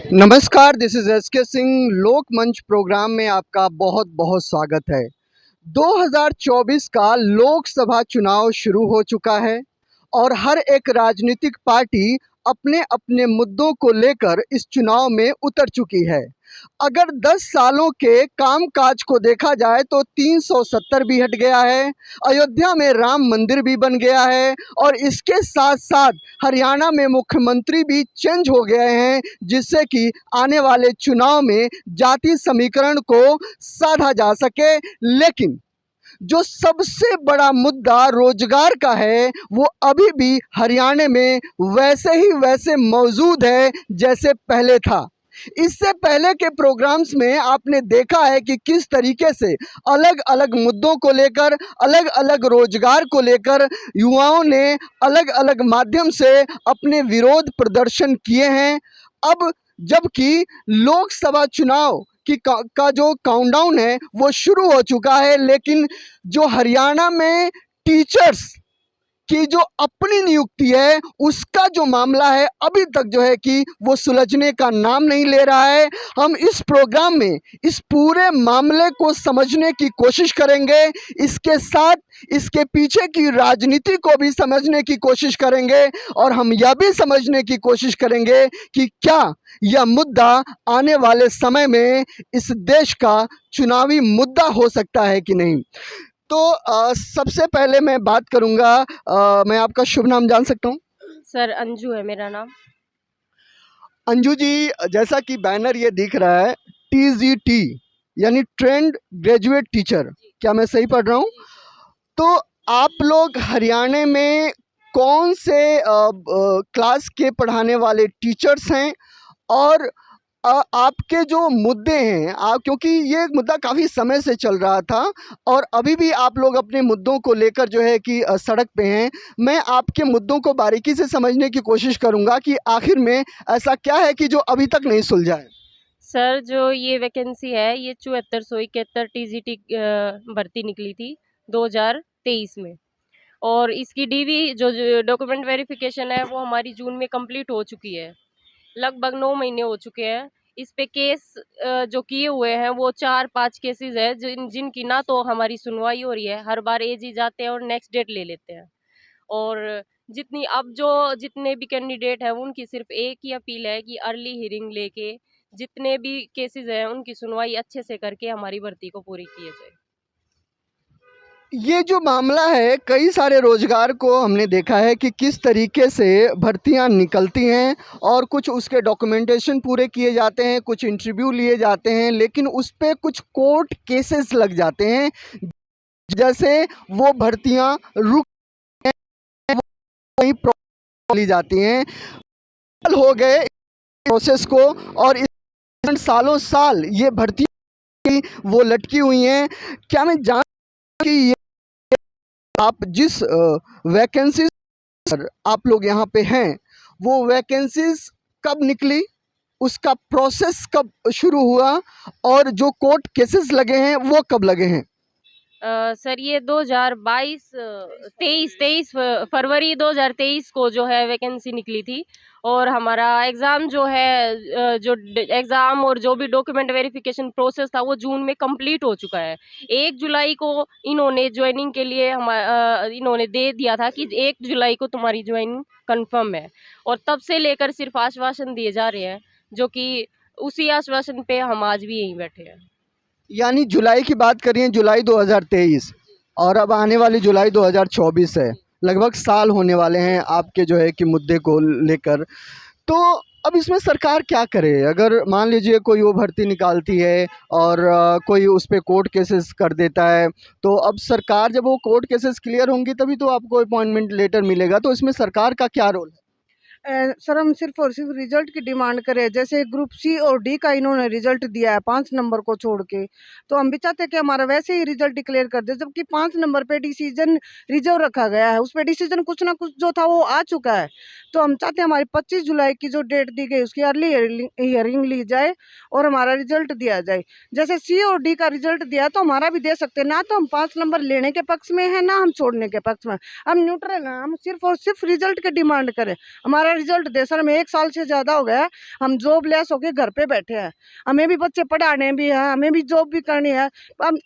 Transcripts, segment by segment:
नमस्कार, this is SK Singh. Lokmanch programme में आपका बहुत बहुत स्वागत है। 2024 का लोकसभा चुनाव शुरू हो चुका है और हर एक राजनीतिक पार्टी अपने अपने मुद्दों को लेकर इस चुनाव में उतर चुकी है। अगर 10 सालों के कामकाज को देखा जाए तो 370 भी हट गया है, अयोध्या में राम मंदिर भी बन गया है और इसके साथ साथ हरियाणा में मुख्यमंत्री भी चेंज हो गए हैं, जिससे कि आने वाले चुनाव में जाति समीकरण को साधा जा सके। लेकिन जो सबसे बड़ा मुद्दा रोजगार का है, वो अभी भी हरियाणा में वैसे ही वैसे मौजूद है जैसे पहले था। इससे पहले के प्रोग्राम्स में आपने देखा है कि किस तरीके से अलग अलग मुद्दों को लेकर, अलग अलग रोजगार को लेकर युवाओं ने अलग अलग माध्यम से अपने विरोध प्रदर्शन किए हैं। अब जबकि लोकसभा चुनाव का जो काउंटडाउन है वो शुरू हो चुका है, लेकिन जो हरियाणा में टीचर्स की जो अपनी नियुक्ति है उसका जो मामला है अभी तक जो है कि वो सुलझने का नाम नहीं ले रहा है। हम इस प्रोग्राम में इस पूरे मामले को समझने की कोशिश करेंगे, इसके साथ इसके पीछे की राजनीति को भी समझने की कोशिश करेंगे और हम यह भी समझने की कोशिश करेंगे कि क्या यह मुद्दा आने वाले समय में इस देश का चुनावी मुद्दा हो सकता है कि नहीं। तो सबसे पहले मैं बात करूंगा, मैं आपका शुभ नाम जान सकता हूं? सर अंजू है मेरा नाम। अंजू जी, जैसा कि बैनर ये दिख रहा है टीजीटी यानी ट्रेंड ग्रेजुएट टीचर, क्या मैं सही पढ़ रहा हूँ? तो आप लोग हरियाणा में कौन से क्लास के पढ़ाने वाले टीचर्स हैं और आपके जो मुद्दे हैं, आप क्योंकि ये मुद्दा काफ़ी समय से चल रहा था और अभी भी आप लोग अपने मुद्दों को लेकर जो है कि सड़क पे हैं। मैं आपके मुद्दों को बारीकी से समझने की कोशिश करूंगा कि आखिर में ऐसा क्या है कि जो अभी तक नहीं सुलझा है। सर जो ये वैकेंसी है ये 7471 टीजीटी भर्ती निकली थी 2023 में, और इसकी डीवी जो डॉक्यूमेंट वेरिफिकेशन है वो हमारी जून में कंप्लीट हो चुकी है। लगभग 9 महीने हो चुके हैं। इस पे केस जो किए हुए हैं वो 4-5 केसेस है जिनकी ना तो हमारी सुनवाई हो रही है। हर बार एजी जाते हैं और नेक्स्ट डेट ले लेते हैं। और जितने भी कैंडिडेट हैं उनकी सिर्फ एक ही अपील है कि अर्ली हियरिंग लेके जितने भी केसेस हैं उनकी सुनवाई अच्छे से करके हमारी भर्ती को पूरी किए जाए। ये जो मामला है, कई सारे रोजगार को हमने देखा है कि किस तरीके से भर्तियां निकलती हैं और कुछ उसके डॉक्यूमेंटेशन पूरे किए जाते हैं, कुछ इंटरव्यू लिए जाते हैं, लेकिन उस पे कुछ कोर्ट केसेस लग जाते हैं, जैसे वो भर्तियां रुक वहीं ली जाती हैं। हो गए प्रोसेस को और इस सालों साल ये भर्ती वो लटकी हुई हैं। क्या मैं जान कि ये आप जिस वैकेंसी पर आप लोग यहाँ पे हैं, वो वैकेंसीज कब निकली, उसका प्रोसेस कब शुरू हुआ और जो कोर्ट केसेस लगे हैं वो कब लगे हैं? सर ये 2022 23 फरवरी 2023 को जो है वैकेंसी निकली थी, और हमारा एग्ज़ाम जो है जो एग्ज़ाम और जो भी डॉक्यूमेंट वेरिफिकेशन प्रोसेस था वो जून में कंप्लीट हो चुका है। 1 जुलाई को इन्होंने ज्वाइनिंग के लिए इन्होंने दे दिया था कि 1 जुलाई को तुम्हारी ज्वाइनिंग कंफर्म है, और तब से लेकर सिर्फ आश्वासन दिए जा रहे हैं, जो कि उसी आश्वासन पे हम आज भी यहीं बैठे हैं। यानी जुलाई की बात करिए, जुलाई 2023 और अब आने वाली जुलाई 2024 है। लगभग साल होने वाले हैं आपके जो है कि मुद्दे को लेकर। तो अब इसमें सरकार क्या करे? अगर मान लीजिए कोई वो भर्ती निकालती है और कोई उस पे कोर्ट केसेस कर देता है, तो अब सरकार जब वो कोर्ट केसेस क्लियर होंगी तभी तो आपको अपॉइंटमेंट लेटर मिलेगा। तो इसमें सरकार का क्या रोल है? सर हम सिर्फ और सिर्फ रिजल्ट की डिमांड करें। जैसे ग्रुप सी और डी का इन्होंने रिजल्ट दिया है 5 नंबर को छोड़ के, तो हम भी चाहते हैं कि हमारा वैसे ही रिजल्ट डिक्लेयर कर दे, जबकि 5 नंबर पे डिसीजन रिजर्व रखा गया है। उस पे डिसीजन कुछ ना कुछ जो था वो आ चुका है। तो हम चाहते हैं हमारी 25 जुलाई की जो डेट दी गई उसकी अर्ली हियरिंग ली जाए और हमारा रिजल्ट दिया जाए। जैसे सी और डी का रिजल्ट दिया तो हमारा भी दे सकते हैं ना, तो हम 5 नंबर लेने के पक्ष में है ना हम छोड़ने के पक्ष में। हम न्यूट्रल हैं, हम सिर्फ और सिर्फ रिजल्ट की डिमांड करें। हमारा हमारा रिजल्ट दे सर, हमें 1 साल से ज़्यादा हो गया है, हम जॉब लेस होके घर पे बैठे हैं। हमें भी बच्चे पढ़ाने भी हैं, हमें भी जॉब भी करनी है। हम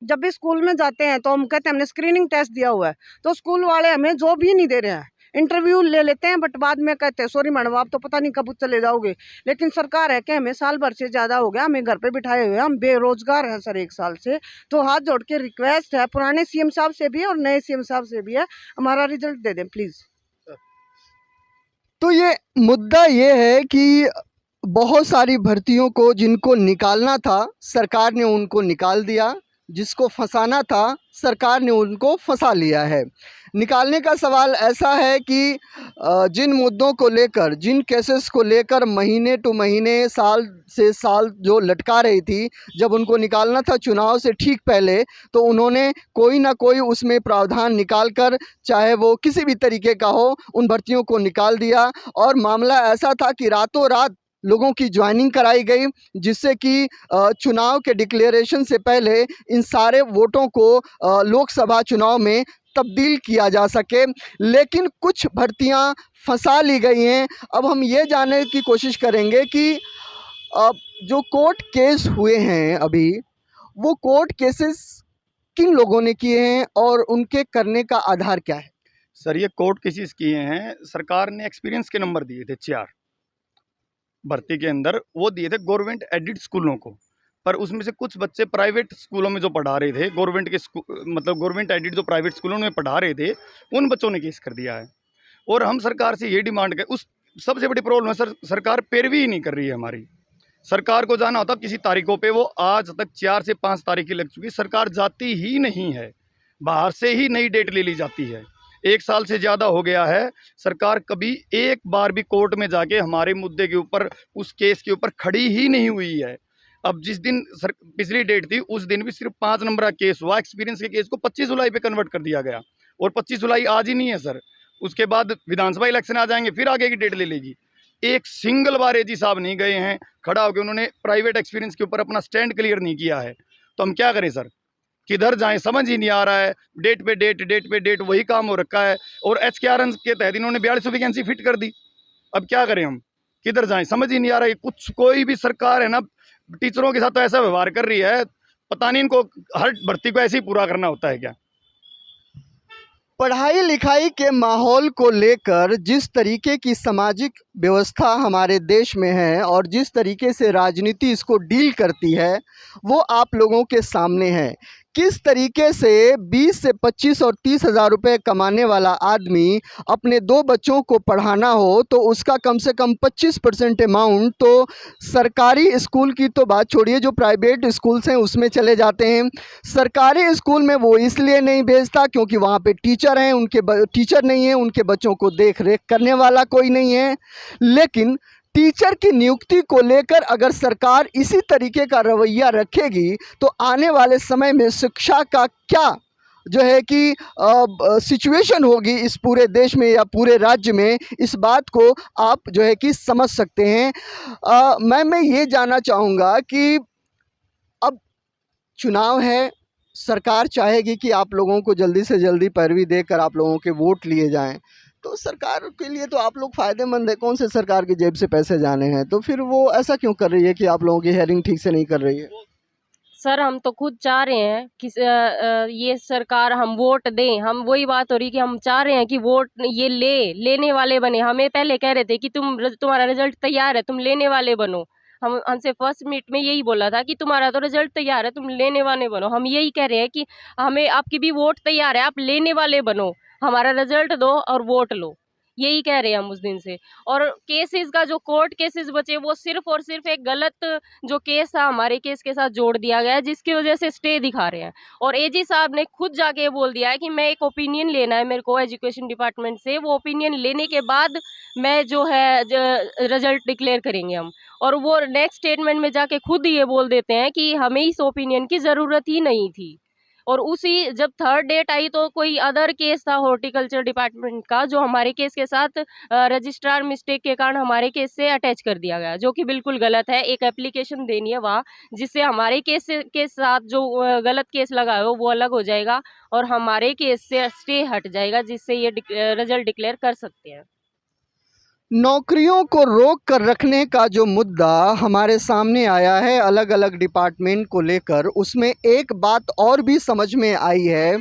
जब भी स्कूल में जाते हैं तो हम कहते हैं हमने स्क्रीनिंग टेस्ट दिया हुआ है, तो स्कूल वाले हमें जॉब ही नहीं दे रहे हैं। इंटरव्यू ले लेते हैं बट बाद में कहते हैं सॉरी मैडम आप तो पता नहीं कब चले जाओगे। लेकिन सरकार है कि हमें साल भर से ज़्यादा हो गया, हमें घर पे बिठाए हुए हैं, हम बेरोजगार हैं सर 1 साल से। तो हाथ जोड़ के रिक्वेस्ट है पुराने सीएम साहब से भी और नए सीएम साहब से भी है, हमारा रिजल्ट दे दें प्लीज़। तो ये मुद्दा ये है कि बहुत सारी भर्तियों को जिनको निकालना था सरकार ने उनको निकाल दिया, जिसको फंसाना था सरकार ने उनको फंसा लिया है। निकालने का सवाल ऐसा है कि जिन मुद्दों को लेकर, जिन केसेस को लेकर महीने टू महीने, साल से साल जो लटका रही थी, जब उनको निकालना था चुनाव से ठीक पहले, तो उन्होंने कोई ना कोई उसमें प्रावधान निकाल कर, चाहे वो किसी भी तरीके का हो, उन भर्तियों को निकाल दिया। और मामला ऐसा था कि रातों रात लोगों की ज्वाइनिंग कराई गई, जिससे कि चुनाव के डिक्लेरेशन से पहले इन सारे वोटों को लोकसभा चुनाव में तब्दील किया जा सके। लेकिन कुछ भर्तियां फंसा ली गई हैं। अब हम ये जानने की कोशिश करेंगे कि जो कोर्ट केस हुए हैं अभी, वो कोर्ट केसेस किन लोगों ने किए हैं और उनके करने का आधार क्या है? सर ये कोर्ट केसेस किए हैं, सरकार ने एक्सपीरियंस के नंबर दिए थे 4 भर्ती के अंदर, वो दिए थे गवर्नमेंट एडेड स्कूलों को। पर उसमें से कुछ बच्चे प्राइवेट स्कूलों में जो पढ़ा रहे थे, गवर्नमेंट के मतलब गवर्नमेंट एडेड जो प्राइवेट स्कूलों में पढ़ा रहे थे, उन बच्चों ने केस कर दिया है। और हम सरकार से ये डिमांड कर, उस सबसे बड़ी प्रॉब्लम है सर, सरकार पैरवी ही नहीं कर रही है हमारी। सरकार को जाना होता किसी तारीखों पे, वो आज तक 4 से 5 तारीखें लग चुकी, सरकार जाती ही नहीं है, बाहर से ही नई डेट ले ली जाती है। 1 साल से ज़्यादा हो गया है, सरकार कभी एक बार भी कोर्ट में जाके हमारे मुद्दे के ऊपर, उस केस के ऊपर खड़ी ही नहीं हुई है। अब जिस दिन पिछली डेट थी उस दिन भी सिर्फ 5 नंबर का केस हुआ, एक्सपीरियंस के केस को 25 जुलाई पे कन्वर्ट कर दिया गया, और 25 जुलाई आज ही नहीं है सर। उसके बाद विधानसभा इलेक्शन आ जाएंगे, फिर आगे की डेट ले लेगी। एक सिंगल बार एजी साहब नहीं गए हैं खड़ा होकर, उन्होंने प्राइवेट एक्सपीरियंस के ऊपर अपना स्टैंड क्लियर नहीं किया है। तो हम क्या करें सर, किधर जाएं समझ ही नहीं आ रहा है। डेट पे डेट वही काम हो रखा है। और HKRN के तहत इन्होंने 4200 वैकेंसी फिट कर दी। अब क्या करें हम, किधर जाएं समझ ही नहीं आ रहा है। कुछ कोई भी सरकार है ना, टीचरों के साथ तो ऐसा व्यवहार कर रही है, पता नहीं इनको हर भर्ती को ऐसे ही पूरा करना होता है क्या। पढ़ाई लिखाई के माहौल को लेकर जिस तरीके की सामाजिक व्यवस्था हमारे देश में है और जिस तरीके से राजनीति इसको डील करती है, वो आप लोगों के सामने है। किस तरीके से 20 से 25 और 30 हज़ार रुपये कमाने वाला आदमी अपने 2 बच्चों को पढ़ाना हो तो उसका कम से कम 25% अमाउंट तो सरकारी स्कूल की तो बात छोड़िए, जो प्राइवेट स्कूल्स हैं उसमें चले जाते हैं। सरकारी स्कूल में वो इसलिए नहीं भेजता क्योंकि वहाँ पे टीचर हैं, उनके टीचर नहीं हैं, उनके बच्चों को देख रेख करने वाला कोई नहीं है। लेकिन टीचर की नियुक्ति को लेकर अगर सरकार इसी तरीके का रवैया रखेगी तो आने वाले समय में शिक्षा का क्या जो है कि सिचुएशन होगी इस पूरे देश में या पूरे राज्य में, इस बात को आप जो है कि समझ सकते हैं। मैं ये जानना चाहूँगा कि अब चुनाव है, सरकार चाहेगी कि आप लोगों को जल्दी से जल्दी पैरवी देकर आप लोगों के वोट लिए जाएं, तो सरकार के लिए तो आप लोग फ़ायदेमंद है। कौन से सरकार की जेब से पैसे जाने हैं, तो फिर वो ऐसा क्यों कर रही है कि आप लोगों की हेयरिंग ठीक से नहीं कर रही है? सर हम तो खुद चाह रहे हैं कि ये सरकार हम वोट दें। हम वही बात हो रही कि हम चाह रहे हैं कि वोट ये लेने वाले बने। हमें पहले कह रहे थे कि तुम्हारा रिजल्ट तैयार है, तुम लेने वाले बनो। हमसे फर्स्ट मीट में यही बोला था कि तुम्हारा तो रिजल्ट तैयार है, तुम लेने वाले बनो। हम यही कह रहे हैं कि हमें आपकी भी वोट तैयार है, आप लेने वाले बनो, हमारा रिजल्ट दो और वोट लो। यही कह रहे हैं हम उस दिन से। और केसेस का जो कोर्ट केसेस बचे वो सिर्फ और सिर्फ एक गलत जो केस था हमारे केस के साथ जोड़ दिया गया है, जिसकी वजह से स्टे दिखा रहे हैं। और एजी साहब ने खुद जाके बोल दिया है कि मैं एक ओपिनियन लेना है मेरे को एजुकेशन डिपार्टमेंट से, वो ओपिनियन लेने के बाद मैं जो है रिजल्ट डिक्लेयर करेंगे हम। और वो नेक्स्ट स्टेटमेंट में जाके खुद ये बोल देते हैं कि हमें इस ओपिनियन की ज़रूरत ही नहीं थी। और उसी जब थर्ड डेट आई तो कोई अदर केस था हॉर्टिकल्चर डिपार्टमेंट का, जो हमारे केस के साथ रजिस्ट्रार मिस्टेक के कारण हमारे केस से अटैच कर दिया गया, जो कि बिल्कुल गलत है। एक एप्लीकेशन देनी है वहाँ, जिससे हमारे केस के साथ जो गलत केस लगा हो वो अलग हो जाएगा और हमारे केस से स्टे हट जाएगा, जिससे ये रिजल्ट डिक्लेयर कर सकते हैं। नौकरियों को रोक कर रखने का जो मुद्दा हमारे सामने आया है अलग अलग डिपार्टमेंट को लेकर, उसमें एक बात और भी समझ में आई है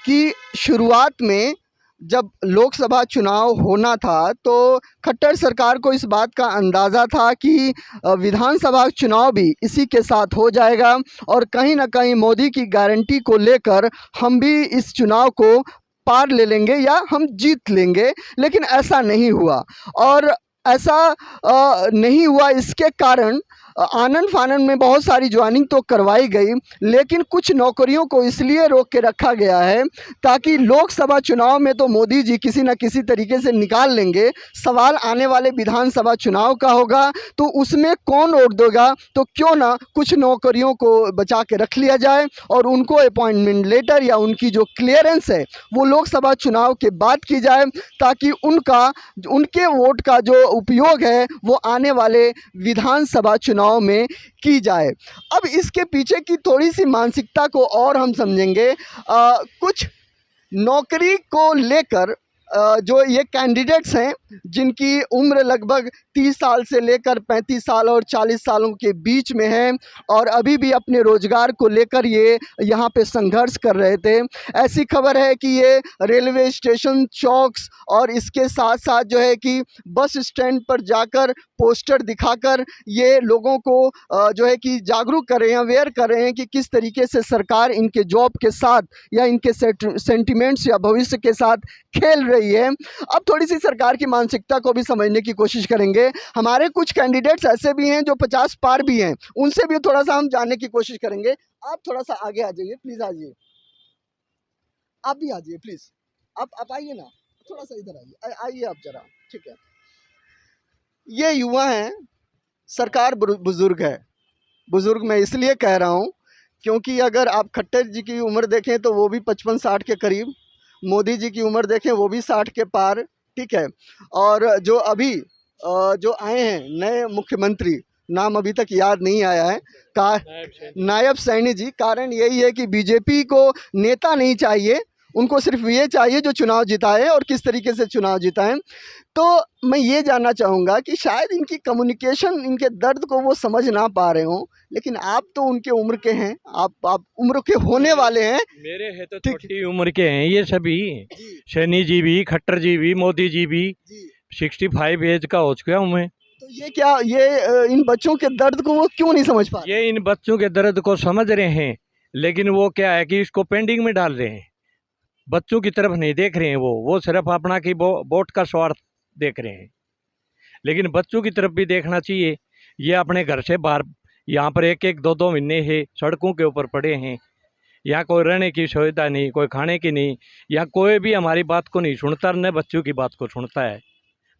कि शुरुआत में जब लोकसभा चुनाव होना था तो खट्टर सरकार को इस बात का अंदाज़ा था कि विधानसभा चुनाव भी इसी के साथ हो जाएगा और कहीं ना कहीं मोदी की गारंटी को लेकर हम भी इस चुनाव को पार ले लेंगे या हम जीत लेंगे। लेकिन ऐसा नहीं हुआ और ऐसा नहीं हुआ, इसके कारण आनन फानन में बहुत सारी ज्वाइनिंग तो करवाई गई, लेकिन कुछ नौकरियों को इसलिए रोक के रखा गया है ताकि लोकसभा चुनाव में तो मोदी जी किसी न किसी तरीके से निकाल लेंगे। सवाल आने वाले विधानसभा चुनाव का होगा तो उसमें कौन वोट देगा, तो क्यों ना कुछ नौकरियों को बचा के रख लिया जाए और उनको अपॉइंटमेंट लेटर या उनकी जो क्लियरेंस है वो लोकसभा चुनाव के बाद की जाए, ताकि उनके वोट का जो उपयोग है वो आने वाले विधानसभा चुनाव में की जाए। अब इसके पीछे की थोड़ी सी मानसिकता को और हम समझेंगे। कुछ नौकरी को लेकर जो ये कैंडिडेट्स हैं जिनकी उम्र लगभग 30 साल से लेकर 35 साल और 40 सालों के बीच में है और अभी भी अपने रोज़गार को लेकर ये यहाँ पे संघर्ष कर रहे थे। ऐसी खबर है कि ये रेलवे स्टेशन, चौक्स और इसके साथ साथ जो है कि बस स्टैंड पर जाकर पोस्टर दिखाकर ये लोगों को जो है कि जागरूक कर रहे हैं, अवेयर कर रहे हैं कि किस तरीके से सरकार इनके जॉब के साथ या इनके सेंटिमेंट्स या भविष्य के साथ खेल रही है। अब थोड़ी सी सरकार की मानसिकता को भी समझने की कोशिश करेंगे। हमारे कुछ कैंडिडेट्स ऐसे भी हैं जो 50 पार भी हैं, उनसे भी थोड़ा सा हम जानने की कोशिश करेंगे। आप थोड़ा सा आगे आ जाइए प्लीज़, आ जाइए, आप भी आ जाइए प्लीज़, आप आइए ना, थोड़ा सा इधर आइए, आइए आप ज़रा, ठीक है। ये युवा हैं, सरकार बुज़ुर्ग है। बुज़ुर्ग मैं इसलिए कह रहा हूँ क्योंकि अगर आप खट्टर जी की उम्र देखें तो वो भी 55-60 के करीब, मोदी जी की उम्र देखें वो भी 60 के पार, ठीक है। और जो अभी जो आए हैं नए मुख्यमंत्री, नाम अभी तक याद नहीं आया है, नायब सैनी जी। कारण यही है कि बीजेपी को नेता नहीं चाहिए, उनको सिर्फ ये चाहिए जो चुनाव जिताए और किस तरीके से चुनाव जिताएं। तो मैं ये जानना चाहूँगा कि शायद इनकी कम्युनिकेशन, इनके दर्द को वो समझ ना पा रहे हों, लेकिन आप तो उनके उम्र के हैं, आप उम्र के होने वाले हैं। मेरे है तो छोटी उम्र के हैं ये सभी, सैनी जी भी, खट्टर जी भी, मोदी जी भी। 65 एज का हो चुका हूँ मैं। तो ये क्या, ये इन बच्चों के दर्द को वो क्यों नहीं समझ पा रहे? ये इन बच्चों के दर्द को समझ रहे हैं, लेकिन वो क्या है कि इसको पेंडिंग में डाल रहे हैं। बच्चों की तरफ नहीं देख रहे हैं, वो सिर्फ अपना की वोट का स्वार्थ देख रहे हैं। लेकिन बच्चों की तरफ भी देखना चाहिए। ये अपने घर से बाहर यहाँ पर 1-1, 2-2 महीने है सड़कों के ऊपर पड़े हैं। यहाँ कोई रहने की सुविधा नहीं, कोई खाने की नहीं, यहाँ कोई भी हमारी बात को नहीं सुनता, न बच्चों की बात को सुनता है।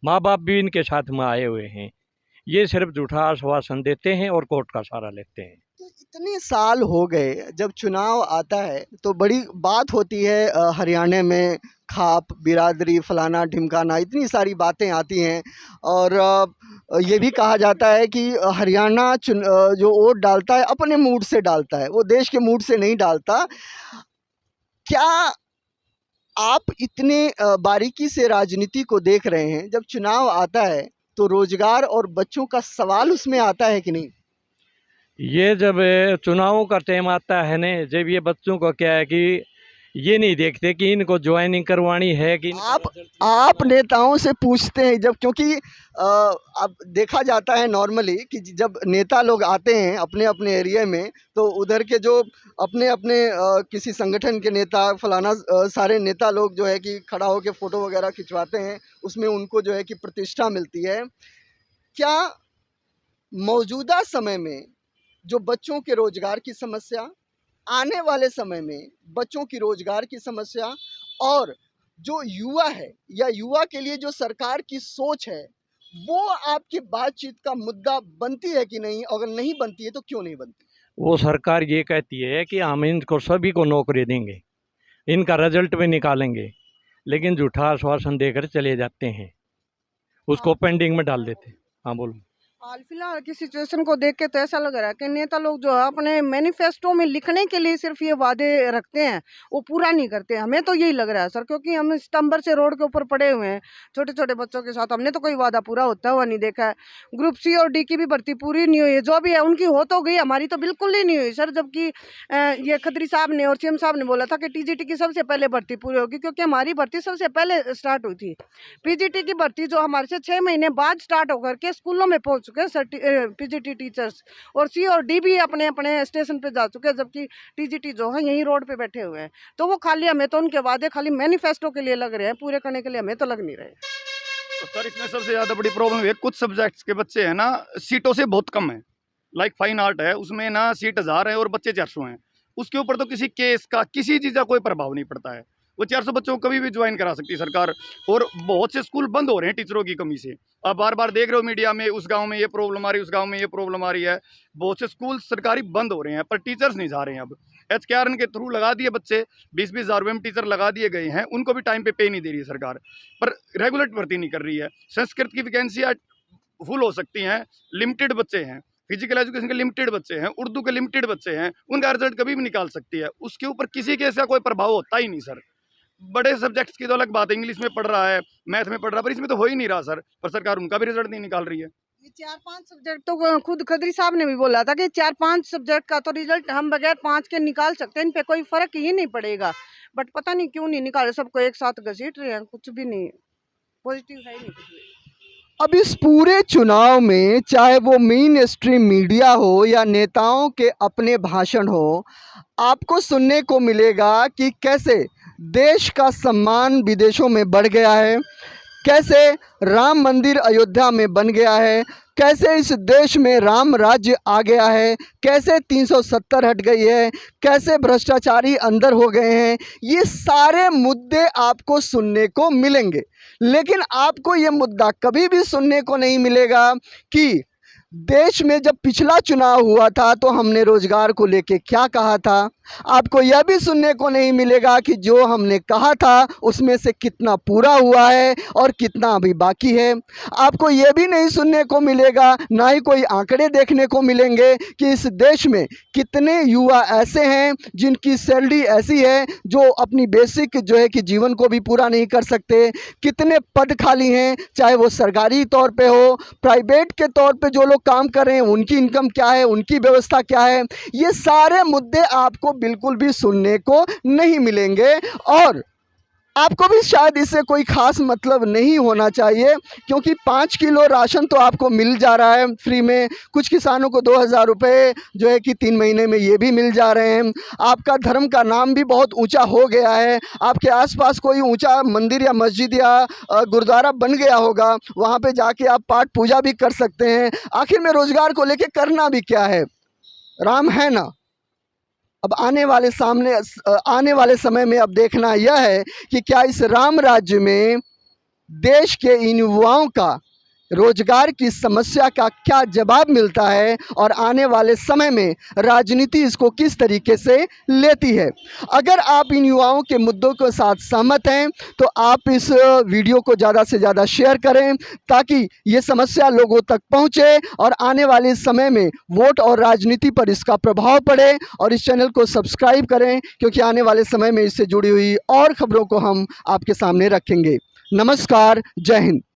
माँ बाप भी इनके साथ में आए हुए हैं। ये सिर्फ झूठा आश्वासन देते हैं और कोर्ट का सहारा लेते हैं। तो इतने साल हो गए, जब चुनाव आता है तो बड़ी बात होती है हरियाणा में, खाप बिरादरी, फलाना ढिमकाना, इतनी सारी बातें आती हैं और ये भी कहा जाता है कि हरियाणा जो वोट डालता है अपने मूड से डालता है, वो देश के मूड से नहीं डालता। क्या आप इतने बारीकी से राजनीति को देख रहे हैं, जब चुनाव आता है तो रोजगार और बच्चों का सवाल उसमें आता है कि नहीं? ये जब चुनावों का टाइम आता है न, जब ये बच्चों को क्या है कि ये नहीं देखते कि इनको ज्वाइनिंग करवानी है कि आप नेताओं से पूछते हैं जब, क्योंकि अब देखा जाता है नॉर्मली कि जब नेता लोग आते हैं अपने अपने एरिया में तो उधर के जो अपने अपने किसी संगठन के नेता फलाना सारे नेता लोग जो है कि खड़ा होकर फ़ोटो वगैरह खिंचवाते हैं, उसमें उनको जो है कि प्रतिष्ठा मिलती है। क्या मौजूदा समय में जो बच्चों के रोजगार की समस्या, आने वाले समय में बच्चों की रोजगार की समस्या और जो युवा है या युवा के लिए जो सरकार की सोच है, वो आपकी बातचीत का मुद्दा बनती है कि नहीं? अगर नहीं बनती है तो क्यों नहीं बनती? वो सरकार ये कहती है कि हम इनको सभी को नौकरी देंगे, इनका रिजल्ट भी निकालेंगे, लेकिन झूठा आश्वासन देकर चले जाते हैं, उसको पेंडिंग में डाल देते हैं। हाँ बोलो। हाल फिलहाल की सिचुएशन को देख के तो ऐसा लग रहा है कि नेता लोग जो है अपने मैनिफेस्टो में लिखने के लिए सिर्फ ये वादे रखते हैं, वो पूरा नहीं करते। हमें तो यही लग रहा है सर, क्योंकि हम सितंबर से रोड के ऊपर पड़े हुए हैं छोटे छोटे बच्चों के साथ। हमने तो कोई वादा पूरा होता हुआ नहीं देखा है। ग्रुप सी और डी की भी भर्ती पूरी नहीं हुई है, जो भी है उनकी हो तो गई, हमारी तो बिल्कुल ही नहीं हुई सर। जबकि ये खत्री साहब ने और सीएम साहब ने बोला था कि टीजीटी की सबसे पहले भर्ती पूरी होगी, क्योंकि हमारी भर्ती सबसे पहले स्टार्ट हुई थी। पीजीटी की भर्ती जो हमारे से 6 महीने बाद स्टार्ट होकर के स्कूलों में पहुंच चुके हैं पीजीटी टीचर्स, और सी और डी भी अपने अपने स्टेशन पे जा चुके हैं, जबकि टीजीटी जो है यहीं रोड पे बैठे हुए हैं। तो वो खाली, हमें तो उनके वादे खाली मैनिफेस्टो के लिए लग रहे हैं, पूरे करने के लिए हमें तो लग नहीं रहे। तो सर इसमें सबसे ज़्यादा बड़ी प्रॉब्लम है, कुछ सब्जेक्ट्स के बच्चे हैं ना सीटों से बहुत कम है। लाइक फाइन आर्ट है, उसमें ना सीट 1000 है और बच्चे 400 हैं। उसके ऊपर तो किसी केस का किसी चीज़ का कोई प्रभाव नहीं पड़ता है। वो 400 बच्चों को कभी भी ज्वाइन करा सकती है सरकार। और बहुत से स्कूल बंद हो रहे हैं टीचरों की कमी से। आप बार बार देख रहे हो मीडिया में, उस गांव में ये प्रॉब्लम आ रही है, उस गांव में ये प्रॉब्लम आ रही है। बहुत से स्कूल सरकारी बंद हो रहे हैं, पर टीचर्स नहीं जा रहे हैं। अब HKRN के थ्रू लगा दिए बच्चे, 20-20 हज़ार रुपये में टीचर लगा दिए गए हैं, उनको भी टाइम पे नहीं दे रही है सरकार, पर रेगुलर भर्ती नहीं कर रही है। संस्कृत की वैकेंसियाँ फुल हो सकती हैं, लिमिटेड बच्चे हैं। फिजिकल एजुकेशन के लिमिटेड बच्चे हैं, उर्दू के लिमिटेड बच्चे हैं, उनका रिजल्ट कभी भी निकाल सकती है। उसके ऊपर किसी के ऐसा कोई प्रभाव होता ही नहीं सर। बड़े सब्जेक्ट्स की तो अलग बात है, इंग्लिश में पढ़ रहा है, मैथ में पढ़ रहा है, पर इसमें तो हो ही नहीं रहा सर। पर सरकार उनका भी रिजल्ट नहीं निकाल रही है। ये 4-5 सब्जेक्ट तो खुद खत्री साहब ने भी बोला था कि 4-5 सब्जेक्ट का तो रिजल्ट हम बगैर 5 के निकाल सकते हैं, इन पे कोई फर्क ही नहीं पड़ेगा। बट पता नहीं क्यों नहीं निकाल रहे, सबको एक साथ घसीट रहे हैं, कुछ भी नहीं पॉजिटिव है ही नहीं कुछ भी। अब इस पूरे चुनाव में चाहे वो मेन स्ट्रीम मीडिया हो या नेताओं के अपने भाषण हो, आपको सुनने को मिलेगा कि कैसे देश का सम्मान विदेशों में बढ़ गया है, कैसे राम मंदिर अयोध्या में बन गया है, कैसे इस देश में राम राज्य आ गया है, कैसे 370 हट गई है, कैसे भ्रष्टाचारी अंदर हो गए हैं। ये सारे मुद्दे आपको सुनने को मिलेंगे, लेकिन आपको ये मुद्दा कभी भी सुनने को नहीं मिलेगा कि देश में जब पिछला चुनाव हुआ था तो हमने रोजगार को लेके क्या कहा था। आपको यह भी सुनने को नहीं मिलेगा कि जो हमने कहा था उसमें से कितना पूरा हुआ है और कितना अभी बाकी है। आपको यह भी नहीं सुनने को मिलेगा, ना ही कोई आंकड़े देखने को मिलेंगे कि इस देश में कितने युवा ऐसे हैं जिनकी सैलरी ऐसी है जो अपनी बेसिक जो है कि जीवन को भी पूरा नहीं कर सकते। कितने पद खाली हैं, चाहे वो सरकारी तौर पे हो, प्राइवेट के तौर पे जो लोग काम कर रहे हैं उनकी इनकम क्या है, उनकी व्यवस्था क्या है। ये सारे मुद्दे आपको बिल्कुल भी सुनने को नहीं मिलेंगे और आपको भी शायद इससे कोई खास मतलब नहीं होना चाहिए, क्योंकि 5 किलो राशन तो आपको मिल जा रहा है फ्री में। कुछ किसानों को 2000 रुपये जो है कि 3 महीने में ये भी मिल जा रहे हैं। आपका धर्म का नाम भी बहुत ऊंचा हो गया है। आपके आसपास कोई ऊंचा मंदिर या मस्जिद या गुरुद्वारा बन गया होगा, वहाँ पे जाके आप पाठ पूजा भी कर सकते हैं। आखिर में रोजगार को लेके करना भी क्या है, राम है ना। अब आने वाले समय में अब देखना यह है कि क्या इस राम राज्य में देश के इन युवाओं का रोजगार की समस्या का क्या जवाब मिलता है और आने वाले समय में राजनीति इसको किस तरीके से लेती है। अगर आप इन युवाओं के मुद्दों के साथ सहमत हैं तो आप इस वीडियो को ज़्यादा से ज़्यादा शेयर करें, ताकि ये समस्या लोगों तक पहुंचे और आने वाले समय में वोट और राजनीति पर इसका प्रभाव पड़े। और इस चैनल को सब्सक्राइब करें, क्योंकि आने वाले समय में इससे जुड़ी हुई और खबरों को हम आपके सामने रखेंगे। नमस्कार, जय हिंद।